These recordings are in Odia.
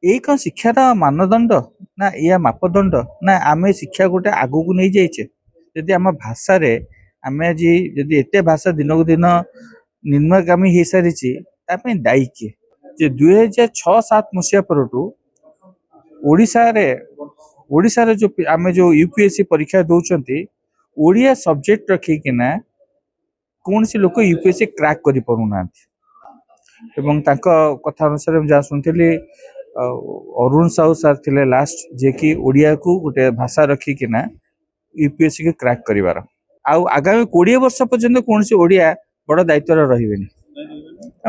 ଏଇ କଣ ଶିକ୍ଷାର ମାନଦଣ୍ଡ ନା ଏହା ମାପଦଣ୍ଡ ନା ଆମେ ଶିକ୍ଷା ଗୋଟେ ଆଗକୁ ନେଇ ଯାଇଛେ? ଯଦି ଆମ ଭାଷାରେ ଆମେ ଆଜି ଯଦି ଏତେ ଭାଷା ଦିନକୁ ଦିନ ନିମ୍ନଗାମୀ ହେଇସାରିଛି, ତା ପାଇଁ ଦାୟୀ କିଏ? ଯେ 2006-07 ପରଠୁ ଓଡ଼ିଶାରେ ଓଡ଼ିଶାରେ ଯୋଉ ଆମେ ଯୋଉ ୟୁପିଏସସି ପରୀକ୍ଷା ଦଉଛନ୍ତି, ଓଡ଼ିଆ ସବଜେକ୍ଟ ରଖିକିନା କୌଣସି ଲୋକ ୟୁପିଏସସି କ୍ରାକ୍ କରିପାରୁନାହାନ୍ତି। ଏବଂ ତାଙ୍କ କଥା ଅନୁସାରେ ମୁଁ ଯାହା ଶୁଣିଥିଲି, ଅରୁଣ ସାହୁ ସାର୍ ଥିଲେ ଲାଷ୍ଟ, ଯିଏକି ଓଡ଼ିଆକୁ ଗୋଟେ ଭାଷା ରଖିକିନା ୟୁପିଏସସି କୁ କ୍ରାକ୍ କରିବାର। ଆଉ ଆଗାମୀ 20 ବର୍ଷ ପର୍ଯ୍ୟନ୍ତ କୌଣସି ଓଡ଼ିଆ ବଡ଼ ଦାୟିତ୍ୱରେ ରହିବେନି।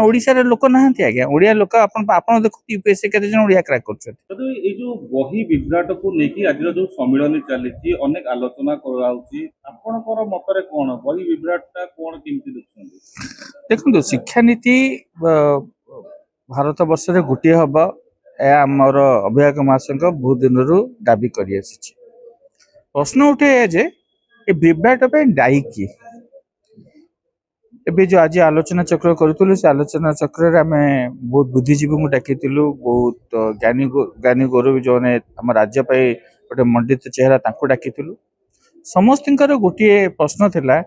ଓଡ଼ିଶାରେ ଲୋକ ନାହାନ୍ତି ଆଜ୍ଞା, ଓଡ଼ିଆ ଲୋକ ଆପଣ ଦେଖନ୍ତୁ ୟୁପିଏସସି କେତେ ଜଣ ଓଡ଼ିଆ କ୍ରାକ୍ କରୁଛନ୍ତି। କିନ୍ତୁ ଏଇ ଯୋଉ ବହି ବିଭ୍ରାଟକୁ ନେଇକି ଆଜିର ଯୋଉ ସମ୍ମିଳନୀ ଚାଲିଛି, ଅନେକ ଆଲୋଚନା କରାଯାଉଛି, ଆପଣଙ୍କର ମତରେ କଣ? ବହି ବିଭ୍ରାଟଟା କଣ କେମିତି ଦେଖୁଛନ୍ତି? ଦେଖନ୍ତୁ, ଶିକ୍ଷାନୀତି ଭାରତ ବର୍ଷରେ ଗୋଟିଏ ହବ, ଏହା ଆମର ଅଭିଭାବକ ମହାଶୟଙ୍କ ବହୁତ ଦିନରୁ ଦାବି କରିଆସିଛି। ପ୍ରଶ୍ନ ଉଠେ ଯେ ଏ ବିଭ୍ରାଟ ପାଇଁ ଦାୟୀ କିଏ? ଏବେ ଯୋଉ ଆଜି ଆଲୋଚନା ଚକ୍ର କରୁଥିଲୁ, ସେ ଆଲୋଚନା ଚକ୍ରରେ ଆମେ ବହୁତ ବୁଦ୍ଧିଜୀବୀଙ୍କୁ ଡାକିଥିଲୁ, ବହୁତ ଜ୍ଞାନୀ ଗୌରବୀ ଯୋଉମାନେ ଆମ ରାଜ୍ୟ ପାଇଁ ଗୋଟେ ମଣ୍ଡିତ ଚେହେରା, ତାଙ୍କୁ ଡାକିଥିଲୁ। ସମସ୍ତଙ୍କର ଗୋଟିଏ ପ୍ରଶ୍ନ ଥିଲା,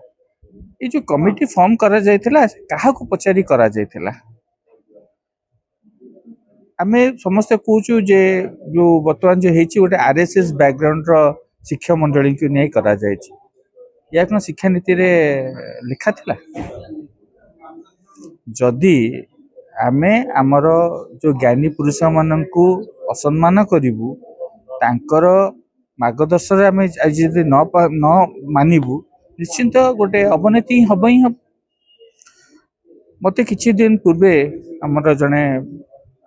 ଏ ଯୋଉ କମିଟି ଫର୍ମ କରାଯାଇଥିଲା କାହାକୁ ପଚାରି କରାଯାଇଥିଲା? ଆମେ ସମସ୍ତେ କହୁଛୁ ଯେ ଯୋଉ ବର୍ତ୍ତମାନ ଯୋଉ ହେଇଛି ଗୋଟେ ଆରଏସଏସ ବ୍ୟାକଗ୍ରାଉଣ୍ଡର ଶିକ୍ଷା ମଣ୍ଡଳୀକୁ ନେଇ କରାଯାଇଛି। ଏହା କଣ ଶିକ୍ଷାନୀତିରେ ଲେଖା ଥିଲା? ଯଦି ଆମେ ଆମର ଯୋଉ ଜ୍ଞାନୀ ପୁରୁଷ ମାନଙ୍କୁ ଅସମ୍ମାନ କରିବୁ, ତାଙ୍କର ମାର୍ଗଦର୍ଶନରେ ଆମେ ଆଜି ଯଦି ନ ମାନିବୁ, ନିଶ୍ଚିନ୍ତ ଗୋଟେ ଅବନତି ହବ ହିଁ ହବ। ମତେ କିଛି ଦିନ ପୂର୍ବେ ଆମର ଜଣେ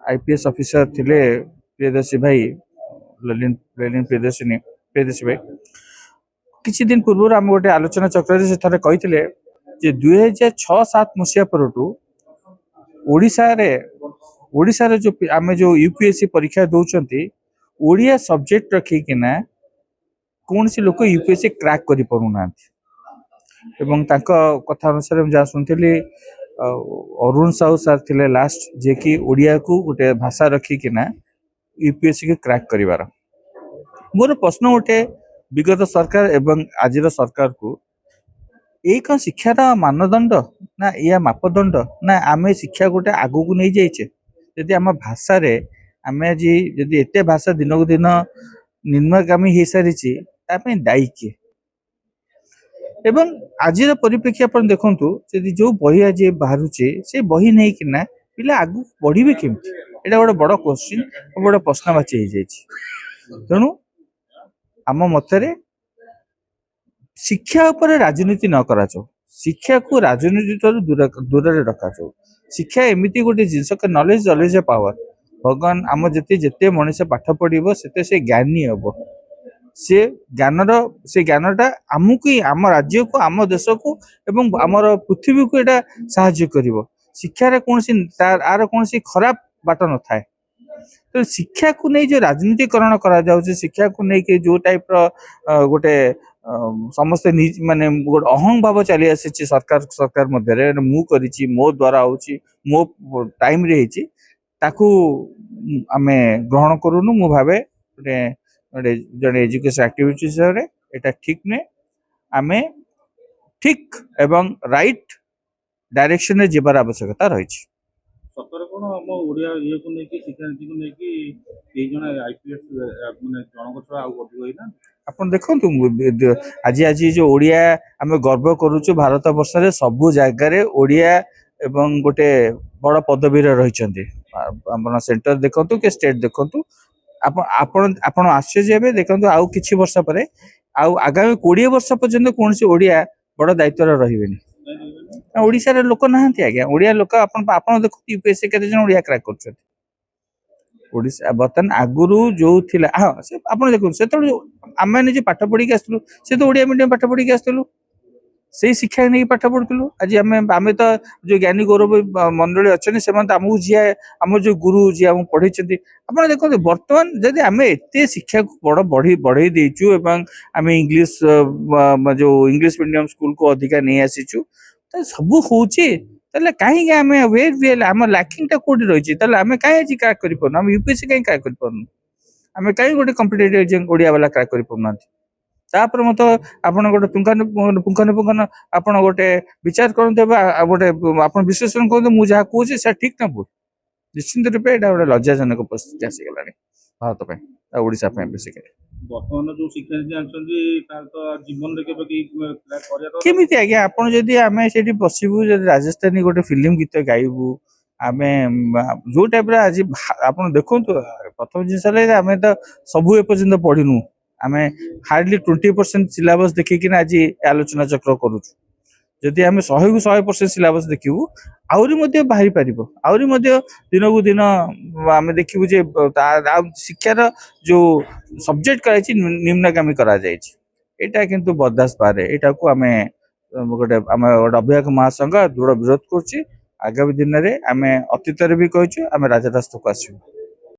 ଆଇପିଏସ୍ ଅଫିସର ଥିଲେ, ପ୍ରିୟଦର୍ଶୀ ଭାଇ, ପ୍ରିୟଦର୍ଶୀ ଭାଇ, କିଛି ଦିନ ପୂର୍ବରୁ ଆମେ ଗୋଟେ ଆଲୋଚନା ଚକ୍ରରେ ସେ ଥରେ କହିଥିଲେ ଯେ 2006-07 ପରଠୁ ଓଡ଼ିଶାରେ ଯୋଉ ଆମେ ଯୋଉ ୟୁପିଏସସି ପରୀକ୍ଷା ଦଉଛନ୍ତି, ଓଡ଼ିଆ ସବଜେକ୍ଟ ରଖିକିନା କୌଣସି ଲୋକ ୟୁପିଏସସି କ୍ରାକ୍ କରିପାରୁନାହାନ୍ତି। ଏବଂ ତାଙ୍କ କଥା ଅନୁସାରେ ମୁଁ ଯାହା ଶୁଣିଥିଲି, ଅରୁଣ ସାହୁ ସାର୍ ଥିଲେ ଲାଷ୍ଟ, ଯିଏକି ଓଡ଼ିଆକୁ ଗୋଟେ ଭାଷା ରଖିକିନା ୟୁପିଏସସି କୁ କ୍ରାକ୍ କରିବାର। ମୋର ପ୍ରଶ୍ନ ଉଠେ ବିଗତ ସରକାର ଏବଂ ଆଜିର ସରକାରକୁ, ଏଇ କଣ ଶିକ୍ଷାର ମାନଦଣ୍ଡ ନା ଏହା ମାପଦଣ୍ଡ ନା ଆମେ ଶିକ୍ଷା ଗୋଟେ ଆଗକୁ ନେଇ ଯାଇଛେ? ଯଦି ଆମ ଭାଷାରେ ଆମେ ଆଜି ଯଦି ଏତେ ଭାଷା ଦିନକୁ ଦିନ ନିମ୍ନଗାମୀ ହେଇସାରିଛି, ତା ପାଇଁ ଦାୟୀ କିଏ? ଏବଂ ଆଜିର ପରିପ୍ରେକ୍ଷୀ ଆପଣ ଦେଖନ୍ତୁ, ଯଦି ଯୋଉ ବହି ଆଜି ବାହାରୁଛି, ସେ ବହି ନେଇକିନା ପିଲା ଆଗକୁ ବଢିବେ କେମିତି? ଏଇଟା ଗୋଟେ ବଡ କ୍ୱେଶ୍ଚିନ୍, ବଡ ପ୍ରଶ୍ନବାଚୀ ହେଇଯାଇଛି। ତେଣୁ ଆମ ମତରେ ଶିକ୍ଷା ଉପରେ ରାଜନୀତି ନ କରାଯାଉ, ଶିକ୍ଷାକୁ ରାଜନୀତି ଠାରୁ ଦୂରରେ ରଖାଯାଉ। ଶିକ୍ଷା ଏମିତି ଗୋଟେ ଜିନିଷ, ନଲେଜ ଇଜ ଏ ପାୱାର। ଭଗବାନ ଆମ ଯେତେ ମଣିଷ ପାଠ ପଢିବ, ସେତେ ସେ ଜ୍ଞାନୀ ହବ। ସେ ଜ୍ଞାନଟା ଆମକୁ, ଆମ ରାଜ୍ୟକୁ, ଆମ ଦେଶକୁ ଏବଂ ଆମର ପୃଥିବୀକୁ ଏଇଟା ସାହାଯ୍ୟ କରିବ। ଶିକ୍ଷାରେ ଆର କୌଣସି ଖରାପ ବାଟ ନଥାଏ। ତ ଶିକ୍ଷାକୁ ନେଇ ଯୋଉ ରାଜନୀତିକରଣ କରାଯାଉଛି, ଶିକ୍ଷାକୁ ନେଇକି ଯୋଉ ଟାଇପର ଗୋଟେ ସମସ୍ତେ ମାନେ ଗୋଟେ ଅହଂ ଭାବ ଚାଲି ଆସିଛି ସରକାର ମଧ୍ୟରେ, ମୁଁ କରିଛି, ମୋ ଦ୍ଵାରା ହଉଛି, ମୋ ଟାଇମରେ ହେଇଛି, ତାକୁ ଆମେ ଗ୍ରହଣ କରୁନୁ। ମୁଁ ଭାବେ ଜଣେ ଏଜୁକେଶନ ଆକ୍ଟିଭିଷ୍ଟ ହିସାବରେ ଏଇଟା ଠିକ ନୁହେଁ। ଆମେ ଠିକ ଏବଂ ରାଇଟ ଡାଇରେକ୍ସନରେ ଯିବାର ଆବଶ୍ୟକତା ରହିଛି। ସତରେ କଣ ଆମ ଓଡ଼ିଆ ଇଏକୁ ନେଇକି, ଶିକ୍ଷାନୀତିକୁ ନେଇକି ଏଇ ଜଣେ ଆଇପିଏସ୍ ମାନେ ଜଣଙ୍କ ଛଡା ଆଉ ଅଧିକ ହେଇନାହାନ୍ତି? ଆପଣ ଦେଖନ୍ତୁ, ଆଜି ଯୋଉ ଓଡ଼ିଆ ଆମେ ଗର୍ବ କରୁଛୁ, ଭାରତ ବର୍ଷରେ ସବୁ ଜାଗାରେ ଓଡ଼ିଆ ଏବଂ ଗୋଟେ ବଡ ପଦବୀରେ ରହିଛନ୍ତି। ଆପଣ ସେଣ୍ଟର ଦେଖନ୍ତୁ କି ଷ୍ଟେଟ ଦେଖନ୍ତୁ, ଆପଣ ଆଶ୍ଚର୍ଯ୍ୟ ହେବେ। ଦେଖନ୍ତୁ, ଆଉ କିଛି ବର୍ଷ ପରେ, ଆଉ ଆଗାମୀ 20 ବର୍ଷ ପର୍ଯ୍ୟନ୍ତ କୌଣସି ଓଡ଼ିଆ ବଡ ଦାୟିତ୍ୱରେ ରହିବେନି। ଓଡ଼ିଶାରେ ଲୋକ ନାହାନ୍ତି ଆଜ୍ଞା, ଓଡ଼ିଆ ଲୋକ ଆପଣ ଦେଖନ୍ତୁ ୟୁପିଏସସି କେତେ ଜଣ ଓଡ଼ିଆ କ୍ରାକ୍ କରୁଛନ୍ତି। ଓଡ଼ିଶା ବର୍ତ୍ତମାନ ଆଗରୁ ଯୋଉ ଥିଲା, ହଁ, ଆପଣ ଦେଖନ୍ତୁ, ସେତେବେଳେ ଆମେ ନିଜେ ପାଠ ପଢିକି ଆସିଥିଲୁ, ସେ ତ ଓଡ଼ିଆ ମିଡିୟମ ପାଠ ପଢିକି ଆସିଥିଲୁ, ସେଇ ଶିକ୍ଷା ନେଇକି ପାଠ ପଢୁଥିଲୁ। ଆଜି ଆମେ ତ ଯୋଉ ଜ୍ଞାନୀ ଗୌରବ ମଣ୍ଡଳୀ ଅଛନ୍ତି, ସେମାନେ ତ ଆମକୁ ଆମର ଯୋଉ ଗୁରୁ ଯିଏ ଆମକୁ ପଢେଇଛନ୍ତି। ଆପଣ ଦେଖନ୍ତୁ, ବର୍ତ୍ତମାନ ଯଦି ଆମେ ଏତେ ଶିକ୍ଷାକୁ ବଢେଇ ଦେଇଛୁ ଏବଂ ଆମେ ଯୋଉ ଇଂଲିଶ ମିଡିୟମ ସ୍କୁଲକୁ ଅଧିକା ନେଇ ଆସିଛୁ, ତ ସବୁ ହଉଛି ତାହେଲେ କାହିଁକି ଆମେ ଆମ ଲାକିଂଟା କୋଉଠି ରହିଛି? ତାହେଲେ ଆମେ କାହିଁ ଆଜି କ୍ରାକ୍ କରିପାରୁନୁ? ଆମେ ୟୁପିଏସସି କାହିଁ କ୍ରାକ୍ କରିପାରୁନୁ? ଆମେ କାହିଁ ଗୋଟେ କମ୍ପିଟେଟିଭ୍ ଏକ୍ଜାମ୍ ଓଡ଼ିଆ ବାଲା କ୍ରାକ୍ କରିପାରୁନାହାନ୍ତି? ତାପରେ ମତେ ଆପଣ ଗୋଟେ ପୁଙ୍ଖାନୁପୁଙ୍ଖନ ଆପଣ ଗୋଟେ ବିଚାର କରନ୍ତୁ ବା ଗୋଟେ ଆପଣ ବିଶ୍ଳେଷଣ କରନ୍ତୁ ମୁଁ ଯାହା କହୁଛି ସେଟା ଠିକ ନା ଭୁଲ। ନିଶ୍ଚିନ୍ତ ରୂପେ ଏଇଟା ଗୋଟେ ଲଜ୍ଜାଜନକ ପରିସ୍ଥିତି ଆସିଗଲାଣି ଭାରତ ପାଇଁ ଆଉ ଓଡ଼ିଶା ପାଇଁ ବେସିକାଲି। ବର୍ତ୍ତମାନ ଯୋଉ ଶିକ୍ଷାନୀତି ଆଣିଛନ୍ତି ତାର ତ ଜୀବନରେ କେବେ କେହି କରିବା କେମିତି ଆଜ୍ଞା ଆପଣ ଯଦି ଆମେ ସେଠି ବସିବୁ ଯଦି ରାଜସ୍ଥାନୀ ଗୋଟେ ଫିଲ୍ମ ଗୀତ ଗାଇବୁ ଆମେ ଯୋଉ ଟାଇପର ଆଜି ଆପଣ ଦେଖନ୍ତୁ ପ୍ରଥମ ଜିନିଷ ହେଲା ଆମେ ତ ସବୁ ଏପର୍ଯ୍ୟନ୍ତ ପଢିନୁ ଆମେ ହାର୍ଡଲି 20% ସିଲାବସ୍ ଦେଖିକିନା ଆଜି ଆଲୋଚନା ଚକ୍ର କରୁଛୁ। ଯଦି ଆମେ 100କୁ 100% ସିଲାବସ୍ ଦେଖିବୁ ଆହୁରି ମଧ୍ୟ ବାହାରି ପାରିବ ଆହୁରି ମଧ୍ୟ ଦିନକୁ ଦିନ ଆମେ ଦେଖିବୁ ଯେ ଶିକ୍ଷାର ଯୋଉ ସବଜେକ୍ଟ କରାଯାଇଛି ନିମ୍ନଗାମୀ କରାଯାଇଛି। ଏଇଟା କିନ୍ତୁ ବରଦାସ୍ତ ବାହାରେ ଏଇଟାକୁ ଆମେ ଗୋଟେ ଅଭ୍ୟାକ ମହାସଂଘ ଦୃଢ ବିରୋଧ କରୁଛି। ଆଗାମୀ ଦିନରେ ଆମେ ଅତୀତରେ ବି କହିଛୁ ଆମେ ରାଜରାସ୍ତାକୁ ଆସିବୁ।